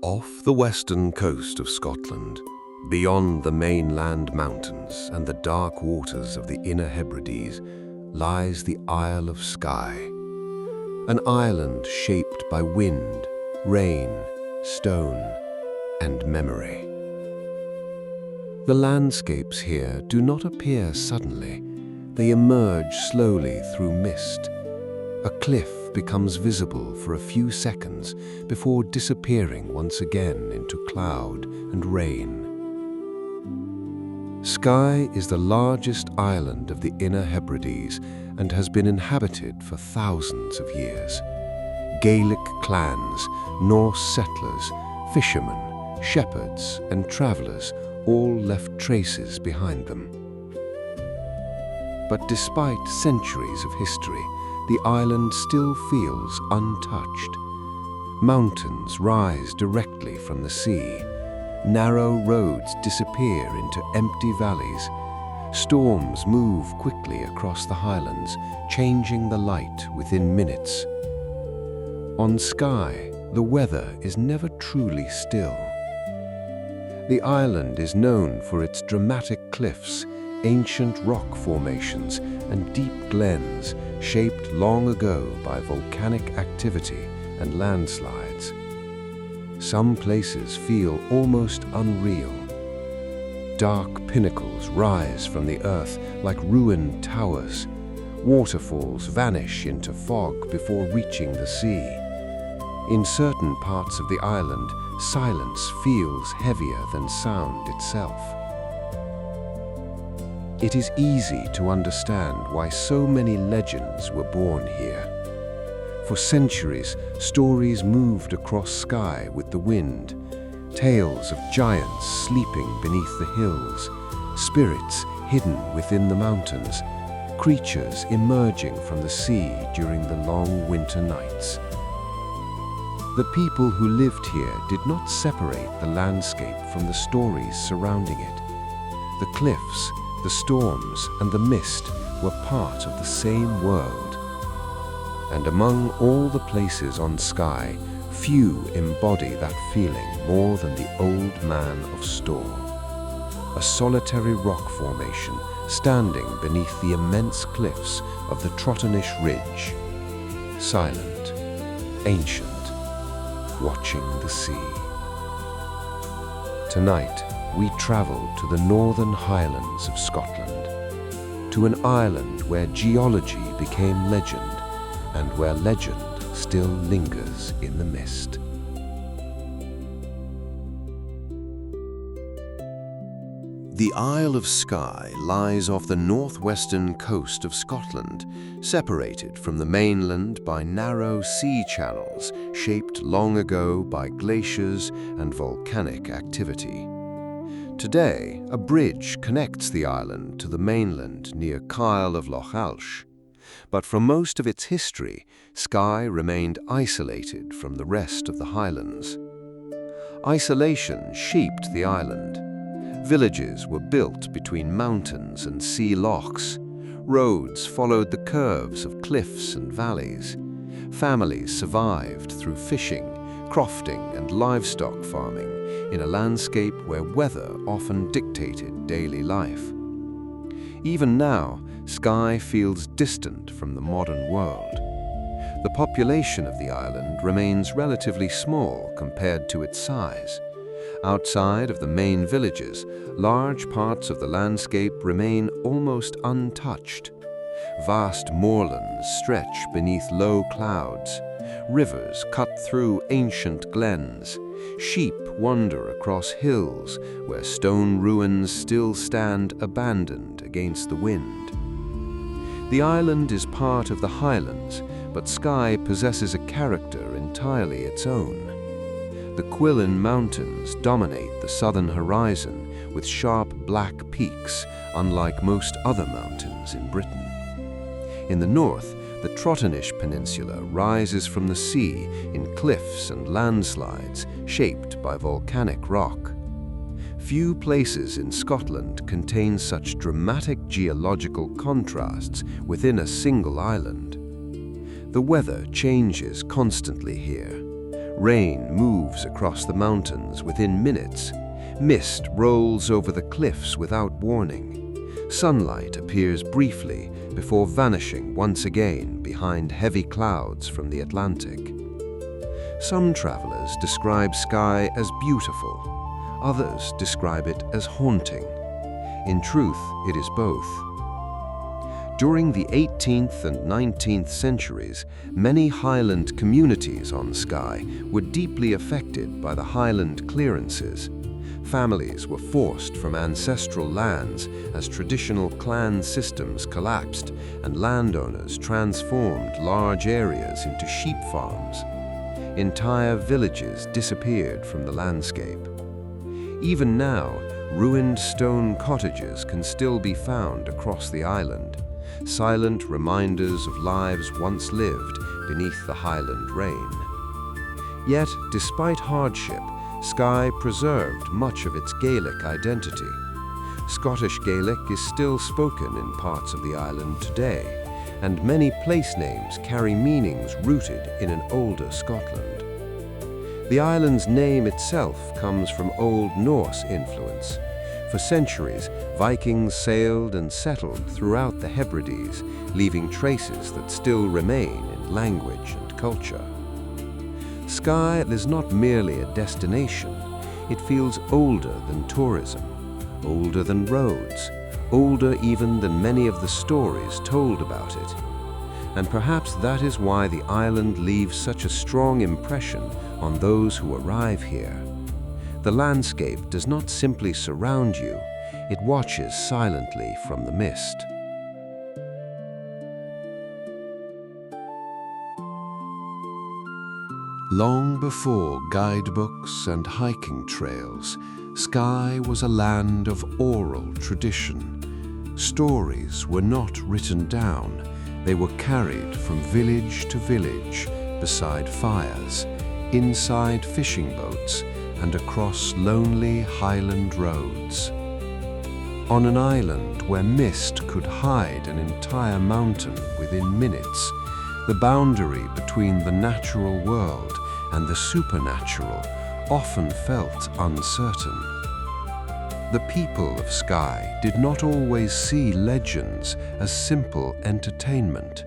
Off the western coast of Scotland, beyond the mainland mountains and the dark waters of the Inner Hebrides, lies the Isle of Skye, an island shaped by wind, rain, stone, and memory. The landscapes here do not appear suddenly. They emerge slowly through mist. A cliff becomes visible for a few seconds before disappearing once again into cloud and rain. Skye is the largest island of the Inner Hebrides and has been inhabited for thousands of years. Gaelic clans, Norse settlers, fishermen, shepherds, and travelers all left traces behind them. But despite centuries of history, the island still feels untouched. Mountains rise directly from the sea. Narrow roads disappear into empty valleys. Storms move quickly across the highlands, changing the light within minutes. On Skye, the weather is never truly still. The island is known for its dramatic cliffs, ancient rock formations, and deep glens shaped long ago by volcanic activity and landslides. Some places feel almost unreal. Dark pinnacles rise from the earth like ruined towers. Waterfalls vanish into fog before reaching the sea. In certain parts of the island, silence feels heavier than sound itself. It is easy to understand why so many legends were born here. For centuries, stories moved across Skye with the wind. Tales of giants sleeping beneath the hills, spirits hidden within the mountains, creatures emerging from the sea during the long winter nights. The people who lived here did not separate the landscape from the stories surrounding it. The cliffs, the storms, and the mist were part of the same world. And among all the places on Skye, few embody that feeling more than the Old Man of Storr, a solitary rock formation standing beneath the immense cliffs of the Trottenish Ridge, silent, ancient, watching the sea. Tonight, we travel to the northern Highlands of Scotland, to an island where geology became legend and where legend still lingers in the mist. The Isle of Skye lies off the northwestern coast of Scotland, separated from the mainland by narrow sea channels shaped long ago by glaciers and volcanic activity. Today, a bridge connects the island to the mainland near Isle of Skye. But for most of its history, Skye remained isolated from the rest of the Highlands. Isolation shaped the island. Villages were built between mountains and sea lochs. Roads followed the curves of cliffs and valleys. Families survived through fishing, crofting, and livestock farming in a landscape where weather often dictated daily life. Even now, Skye feels distant from the modern world. The population of the island remains relatively small compared to its size. Outside of the main villages, large parts of the landscape remain almost untouched. Vast moorlands stretch beneath low clouds. Rivers cut through ancient glens. Sheep wander across hills where stone ruins still stand abandoned against the wind. The island is part of the Highlands, but Skye possesses a character entirely its own. The Cuillin Mountains dominate the southern horizon with sharp black peaks, unlike most other mountains in Britain. In the north, the Trottenish Peninsula rises from the sea in cliffs and landslides shaped by volcanic rock. Few places in Scotland contain such dramatic geological contrasts within a single island. The weather changes constantly here. Rain moves across the mountains within minutes. Mist rolls over the cliffs without warning. Sunlight appears briefly before vanishing once again behind heavy clouds from the Atlantic. Some travelers describe Skye as beautiful. Others describe it as haunting. In truth, it is both. During the 18th and 19th centuries, many Highland communities on Skye were deeply affected by the Highland clearances. Families were forced from ancestral lands as traditional clan systems collapsed and landowners transformed large areas into sheep farms. Entire villages disappeared from the landscape. Even now, ruined stone cottages can still be found across the island, silent reminders of lives once lived beneath the Highland rain. Yet, despite hardship, Skye preserved much of its Gaelic identity. Scottish Gaelic is still spoken in parts of the island today, and many place names carry meanings rooted in an older Scotland. The island's name itself comes from Old Norse influence. For centuries, Vikings sailed and settled throughout the Hebrides, leaving traces that still remain in language and culture. Skye is not merely a destination. It feels older than tourism, older than roads, older even than many of the stories told about it. And perhaps that is why the island leaves such a strong impression on those who arrive here. The landscape does not simply surround you, it watches silently from the mist. Long before guidebooks and hiking trails, Skye was a land of oral tradition. Stories were not written down, they were carried from village to village, beside fires, inside fishing boats, and across lonely highland roads. On an island where mist could hide an entire mountain within minutes, the boundary between the natural world and the supernatural often felt uncertain. The people of Skye did not always see legends as simple entertainment.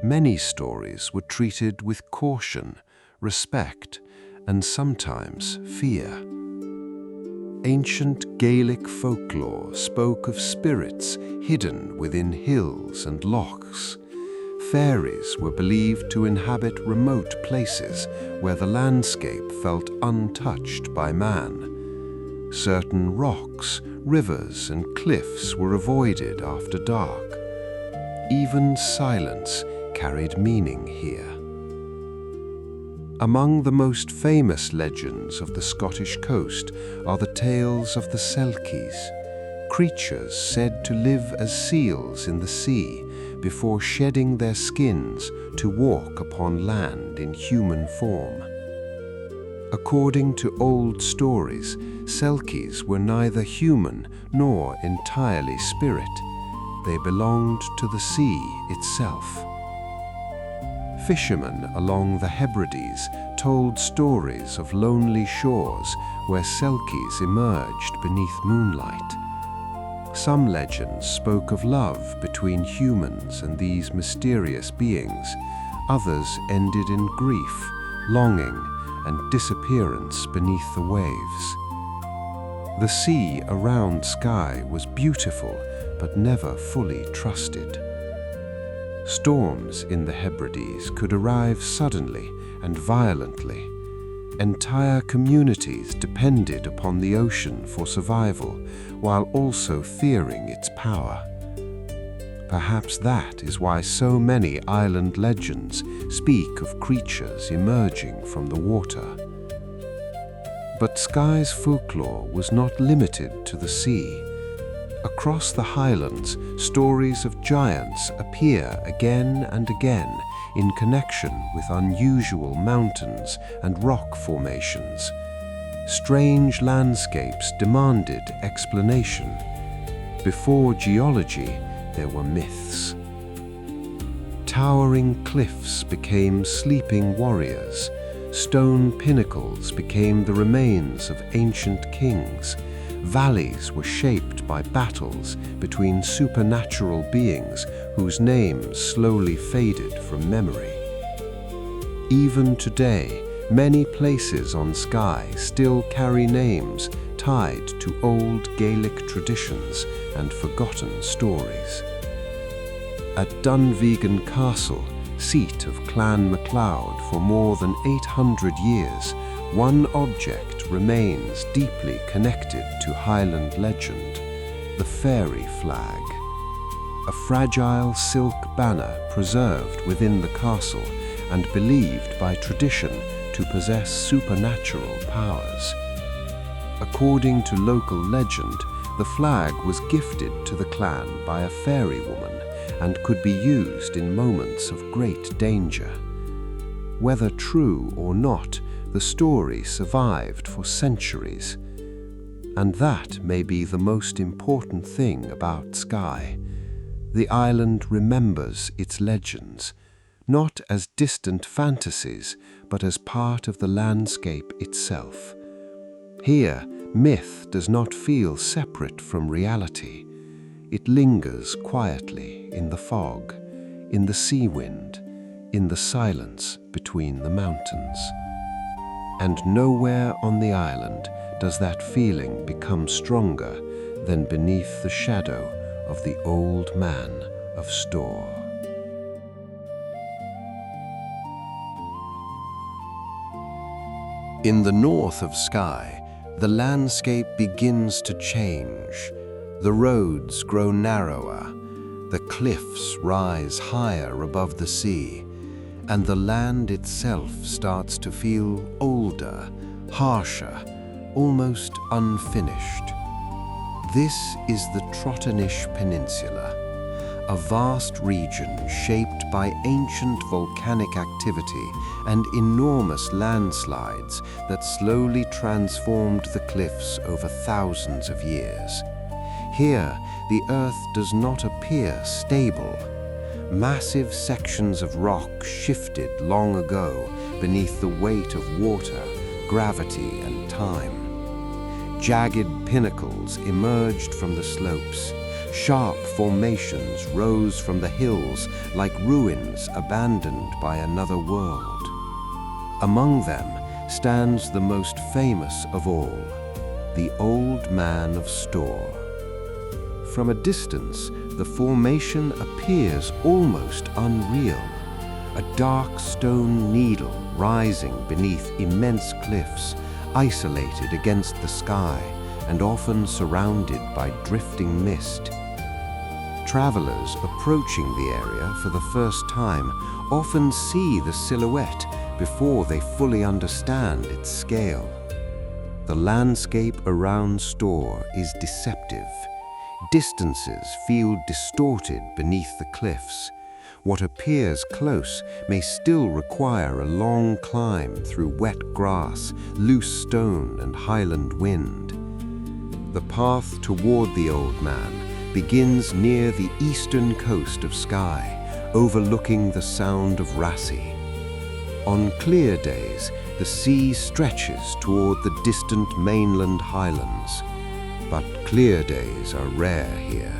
Many stories were treated with caution, respect, and sometimes fear. Ancient Gaelic folklore spoke of spirits hidden within hills and lochs. Fairies were believed to inhabit remote places where the landscape felt untouched by man. Certain rocks, rivers, and cliffs were avoided after dark. Even silence carried meaning here. Among the most famous legends of the Scottish coast are the tales of the selkies, creatures said to live as seals in the sea before shedding their skins to walk upon land in human form. According to old stories, selkies were neither human nor entirely spirit. They belonged to the sea itself. Fishermen along the Hebrides told stories of lonely shores where selkies emerged beneath moonlight. Some legends spoke of love between humans and these mysterious beings. Others ended in grief, longing, and disappearance beneath the waves. The sea around Skye was beautiful, but never fully trusted. Storms in the Hebrides could arrive suddenly and violently. Entire communities depended upon the ocean for survival, while also fearing its power. Perhaps that is why so many island legends speak of creatures emerging from the water. But Skye's folklore was not limited to the sea. Across the Highlands, stories of giants appear again and again in connection with unusual mountains and rock formations. Strange landscapes demanded explanation. Before geology, there were myths. Towering cliffs became sleeping warriors. Stone pinnacles became the remains of ancient kings. Valleys were shaped by battles between supernatural beings whose names slowly faded from memory. Even today, many places on Skye still carry names tied to old Gaelic traditions and forgotten stories. At Dunvegan Castle, seat of Clan MacLeod for more than 800 years, one object remains deeply connected to Highland legend: the fairy flag. A fragile silk banner preserved within the castle and believed by tradition to possess supernatural powers. According to local legend, the flag was gifted to the clan by a fairy woman and could be used in moments of great danger. Whether true or not, the story survived for centuries. And that may be the most important thing about Skye. The island remembers its legends, not as distant fantasies, but as part of the landscape itself. Here, myth does not feel separate from reality. It lingers quietly in the fog, in the sea wind, in the silence between the mountains. And nowhere on the island does that feeling become stronger than beneath the shadow of the Old Man of Storr. In the north of Skye, the landscape begins to change. The roads grow narrower, the cliffs rise higher above the sea, and the land itself starts to feel older, harsher, almost unfinished. This is the Trottenish Peninsula, a vast region shaped by ancient volcanic activity and enormous landslides that slowly transformed the cliffs over thousands of years. Here, the earth does not appear stable. Massive sections of rock shifted long ago beneath the weight of water, gravity, and time. Jagged pinnacles emerged from the slopes. Sharp formations rose from the hills like ruins abandoned by another world. Among them stands the most famous of all, the Old Man of Storr. From a distance, the formation appears almost unreal, a dark stone needle rising beneath immense cliffs, isolated against the sky and often surrounded by drifting mist. Travelers approaching the area for the first time often see the silhouette before they fully understand its scale. The landscape around Storr is deceptive. Distances feel distorted beneath the cliffs. What appears close may still require a long climb through wet grass, loose stone, and Highland wind. The path toward the Old Man begins near the eastern coast of Skye, overlooking the Sound of Rassay. On clear days, the sea stretches toward the distant mainland Highlands. But clear days are rare here.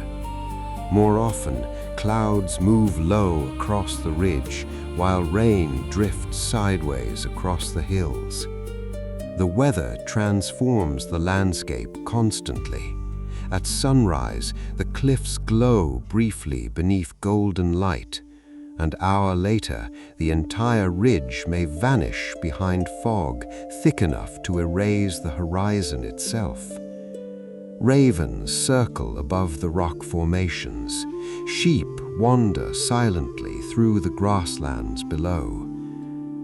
More often, clouds move low across the ridge, while rain drifts sideways across the hills. The weather transforms the landscape constantly. At sunrise, the cliffs glow briefly beneath golden light. An hour later, the entire ridge may vanish behind fog thick enough to erase the horizon itself. Ravens circle above the rock formations. Sheep wander silently through the grasslands below.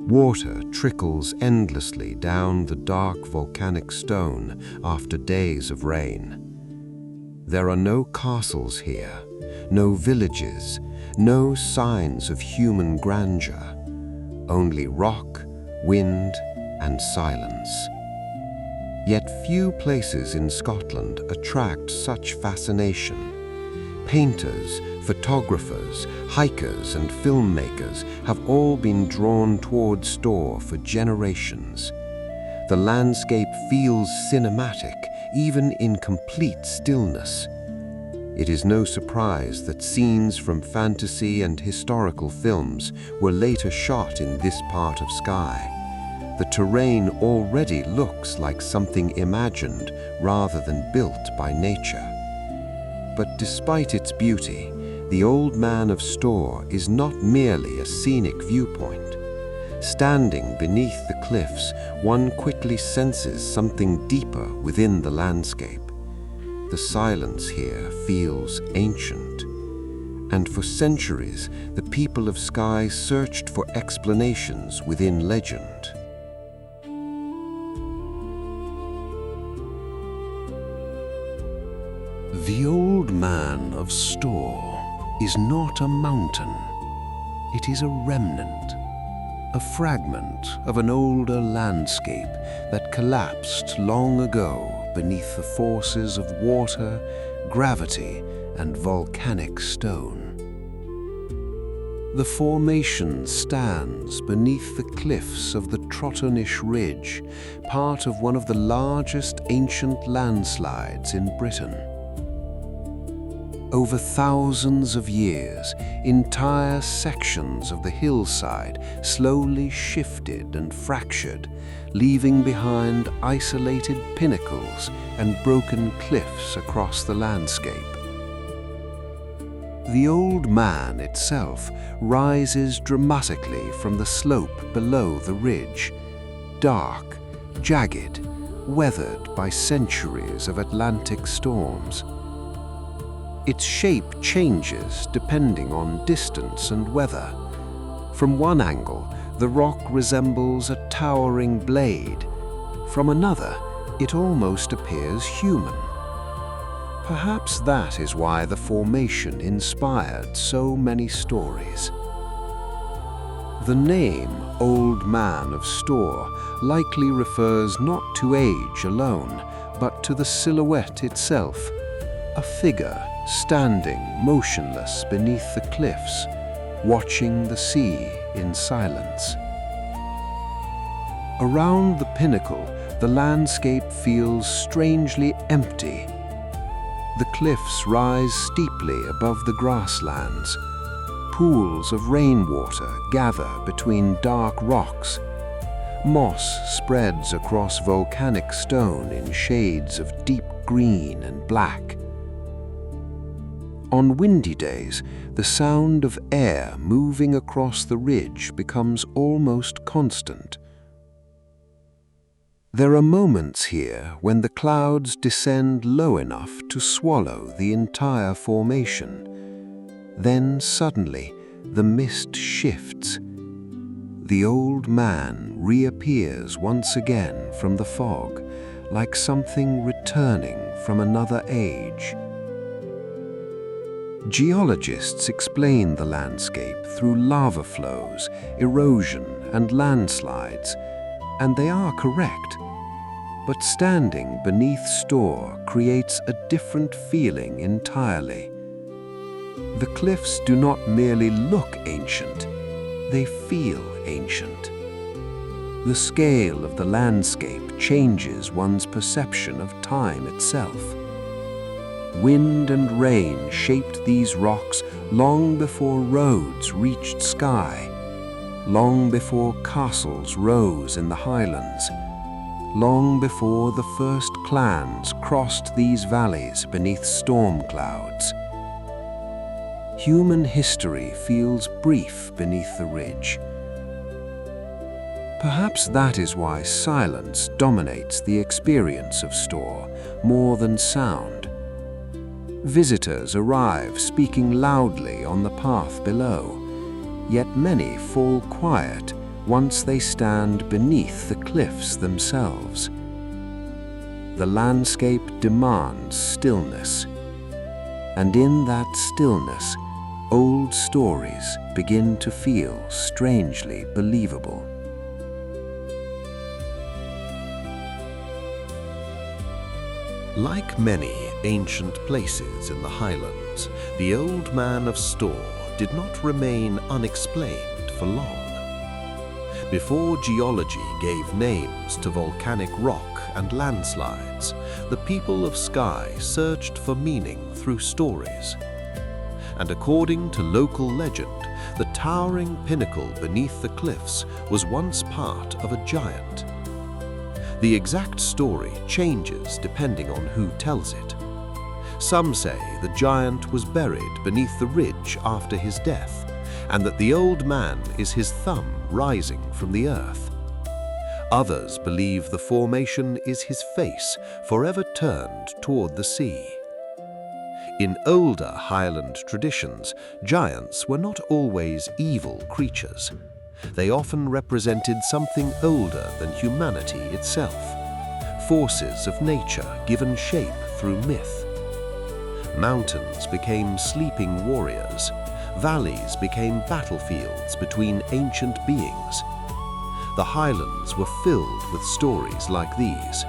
Water trickles endlessly down the dark volcanic stone after days of rain. There are no castles here, no villages, no signs of human grandeur, only rock, wind, and silence. Yet few places in Scotland attract such fascination. Painters, photographers, hikers and filmmakers have all been drawn towards Storr for generations. The landscape feels cinematic, even in complete stillness. It is no surprise that scenes from fantasy and historical films were later shot in this part of Skye. The terrain already looks like something imagined rather than built by nature. But despite its beauty, the Old Man of Storr is not merely a scenic viewpoint. Standing beneath the cliffs, one quickly senses something deeper within the landscape. The silence here feels ancient. And for centuries, the people of Skye searched for explanations within legend. The Old Man of Storr is not a mountain. It is a remnant, a fragment of an older landscape that collapsed long ago beneath the forces of water, gravity, and volcanic stone. The formation stands beneath the cliffs of the Trottenish Ridge, part of one of the largest ancient landslides in Britain. Over thousands of years, entire sections of the hillside slowly shifted and fractured, leaving behind isolated pinnacles and broken cliffs across the landscape. The Old Man itself rises dramatically from the slope below the ridge, dark, jagged, weathered by centuries of Atlantic storms. Its shape changes depending on distance and weather. From one angle, the rock resembles a towering blade. From another, it almost appears human. Perhaps that is why the formation inspired so many stories. The name Old Man of Storr likely refers not to age alone, but to the silhouette itself, a figure standing motionless beneath the cliffs, watching the sea in silence. Around the pinnacle, the landscape feels strangely empty. The cliffs rise steeply above the grasslands. Pools of rainwater gather between dark rocks. Moss spreads across volcanic stone in shades of deep green and black. On windy days, the sound of air moving across the ridge becomes almost constant. There are moments here when the clouds descend low enough to swallow the entire formation. Then suddenly, the mist shifts. The Old Man reappears once again from the fog, like something returning from another age. Geologists explain the landscape through lava flows, erosion, and landslides, and they are correct. But standing beneath Storr creates a different feeling entirely. The cliffs do not merely look ancient, they feel ancient. The scale of the landscape changes one's perception of time itself. Wind and rain shaped these rocks long before roads reached Skye, long before castles rose in the Highlands, long before the first clans crossed these valleys beneath storm clouds. Human history feels brief beneath the ridge. Perhaps that is why silence dominates the experience of Storr more than sound. Visitors arrive speaking loudly on the path below, yet many fall quiet once they stand beneath the cliffs themselves. The landscape demands stillness, and in that stillness, old stories begin to feel strangely believable. Like many ancient places in the Highlands, the Old Man of Storr did not remain unexplained for long. Before geology gave names to volcanic rock and landslides, the people of Skye searched for meaning through stories. And according to local legend, the towering pinnacle beneath the cliffs was once part of a giant. The exact story changes depending on who tells it. Some say the giant was buried beneath the ridge after his death, and that the old man is his thumb rising from the earth. Others believe the formation is his face forever turned toward the sea. In older Highland traditions, giants were not always evil creatures. They often represented something older than humanity itself, forces of nature given shape through myth. Mountains became sleeping warriors, valleys became battlefields between ancient beings. The Highlands were filled with stories like these.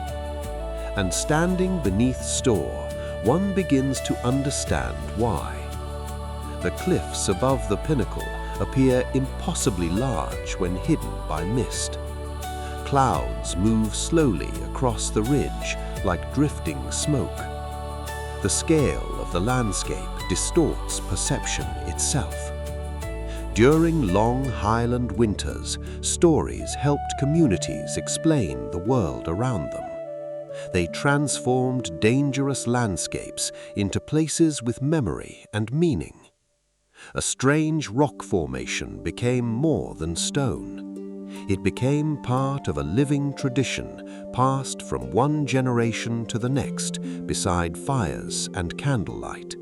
And standing beneath Storr, one begins to understand why. The cliffs above the pinnacle appear impossibly large when hidden by mist. Clouds move slowly across the ridge like drifting smoke. The scale of the landscape distorts perception itself. During long Highland winters, stories helped communities explain the world around them. They transformed dangerous landscapes into places with memory and meaning. A strange rock formation became more than stone. It became part of a living tradition passed from one generation to the next beside fires and candlelight.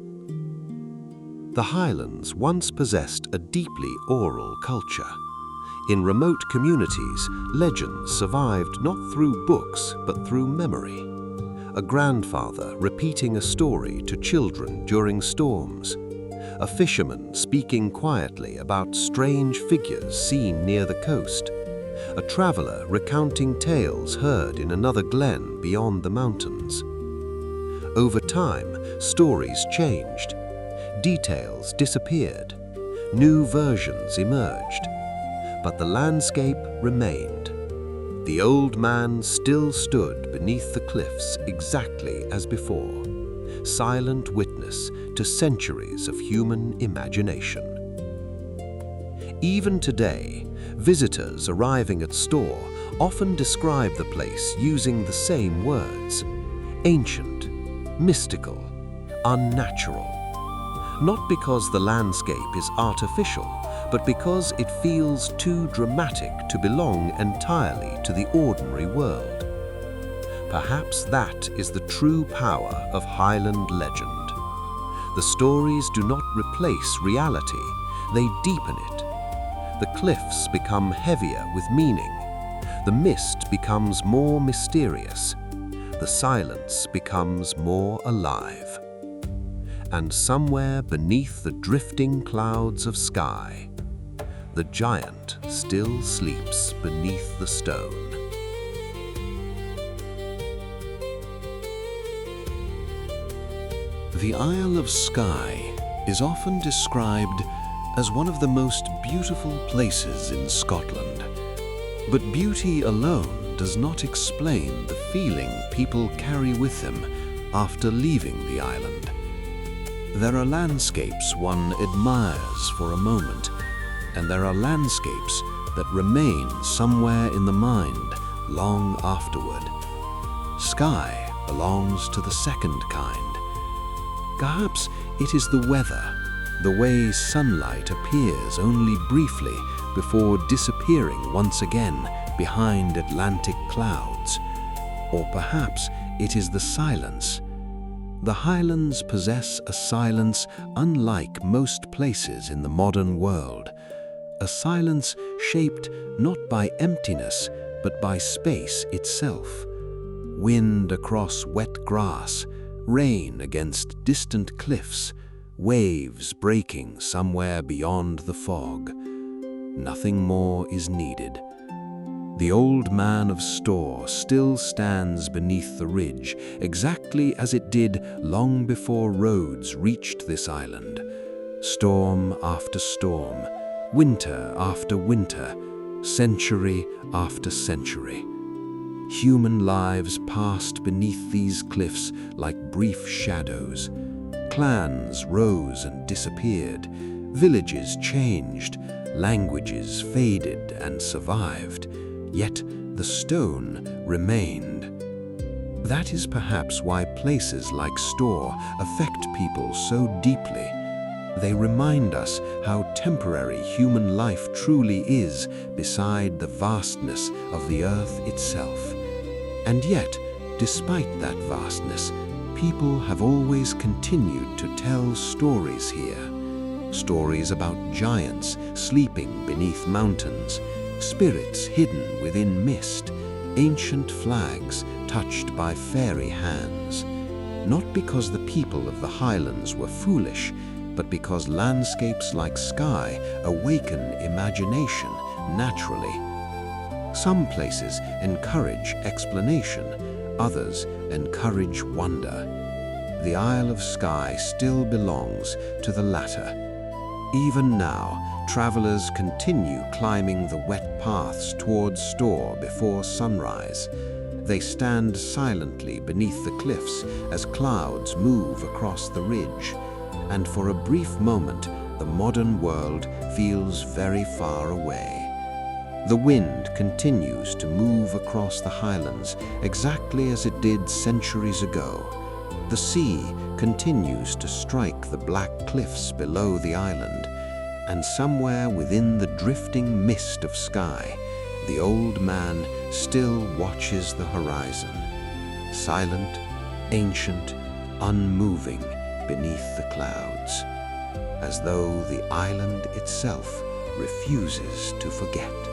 The Highlands once possessed a deeply oral culture. In remote communities, legends survived not through books but through memory. A grandfather repeating a story to children during storms. A fisherman speaking quietly about strange figures seen near the coast. A traveler recounting tales heard in another glen beyond the mountains. Over time, stories changed. Details disappeared. New versions emerged. But the landscape remained. The old man still stood beneath the cliffs exactly as before, silent witness to centuries of human imagination. Even today, visitors arriving at Storr often describe the place using the same words: ancient, mystical, unnatural. Not because the landscape is artificial, but because it feels too dramatic to belong entirely to the ordinary world. Perhaps that is the true power of Highland legend. The stories do not replace reality, they deepen it. The cliffs become heavier with meaning. The mist becomes more mysterious. The silence becomes more alive. And somewhere beneath the drifting clouds of Skye, the giant still sleeps beneath the stone. The Isle of Skye is often described as one of the most beautiful places in Scotland. But beauty alone does not explain the feeling people carry with them after leaving the island. There are landscapes one admires for a moment, and there are landscapes that remain somewhere in the mind long afterward. Skye belongs to the second kind. Perhaps it is the weather, the way sunlight appears only briefly before disappearing once again behind Atlantic clouds. Or perhaps it is the silence. The Highlands possess a silence unlike most places in the modern world, a silence shaped not by emptiness but by space itself. Wind across wet grass, rain against distant cliffs, waves breaking somewhere beyond the fog. Nothing more is needed. The Old Man of Storr still stands beneath the ridge, exactly as it did long before roads reached this island. Storm after storm, winter after winter, century after century. Human lives passed beneath these cliffs like brief shadows. Clans rose and disappeared, villages changed, languages faded and survived, yet the stone remained. That is perhaps why places like Storr affect people so deeply. They remind us how temporary human life truly is beside the vastness of the earth itself. And yet, despite that vastness, people have always continued to tell stories here. Stories about giants sleeping beneath mountains, spirits hidden within mist, ancient flags touched by fairy hands. Not because the people of the Highlands were foolish, but because landscapes like Skye awaken imagination naturally. Some places encourage explanation, others encourage wonder. The Isle of Skye still belongs to the latter. Even now, travelers continue climbing the wet paths towards Storr before sunrise. They stand silently beneath the cliffs as clouds move across the ridge. And for a brief moment, the modern world feels very far away. The wind continues to move across the Highlands exactly as it did centuries ago. The sea continues to strike the black cliffs below the island, and somewhere within the drifting mist of Skye, the old man still watches the horizon, silent, ancient, unmoving beneath the clouds, as though the island itself refuses to forget.